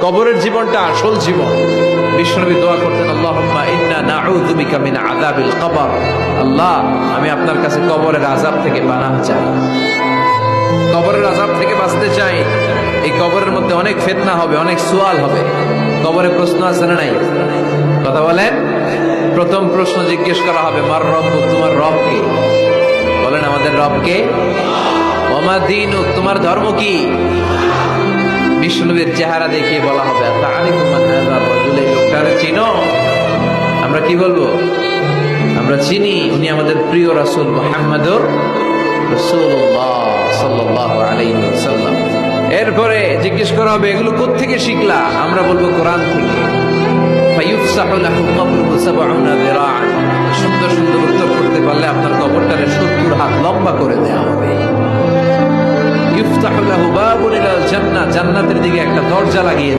কবরের জীবনটা আসল জীবন। বিশ্বনবী দোয়া করতেন, আল্লাহুম্মা ইন্না নাউযু বিকা মিন আযাবিল কবর। আল্লাহ, আমি আপনার কাছে কবরের আযাব থেকে পানাহ চাই, কবরের আযাব থেকে বাঁচতে চাই। এই কবরের মধ্যে অনেক ফিতনা হবে, অনেক সুয়াল হবে। কবরে প্রশ্ন আছে না নাই? কথা বলেন। প্রথম প্রশ্ন জিজ্ঞেস করা হবে, মার রব্বুক, তোমার রব কে? বলেন, আমাদের রব কে? ওমা দীনুক, তোমার ধর্ম কি? বিষ্ণুবীর চেহারা দেখিয়ে বলা হবে, তাআরিফু মান হাযা রাজুল, এই লোকটারে চিনো? আমরা কি বলবো? আমরা চিনি, উনি আমাদের প্রিয় রাসূল মুহাম্মদুর রাসূলুল্লাহ সাল্লাল্লাহু আলাইহি ওয়াসাল্লাম। এরপরে জিজ্ঞেস করা হবে, এগুলো কোত্থেকে শিখলা? আমরা বলবো কোরআন থেকে। ফায়ুফসাহু লাহু কবরুহু ৭০ যিরাআন। সুন্দর সুন্দর উত্তর করতে পারলে আপনার কবরটারে ৭০ হাত লম্বা করে দেওয়া হবে। ইফতাহু লাহু বাবুন ইলাল জান্নাহ, জান্নাতের দিকে একটা দরজা লাগিয়ে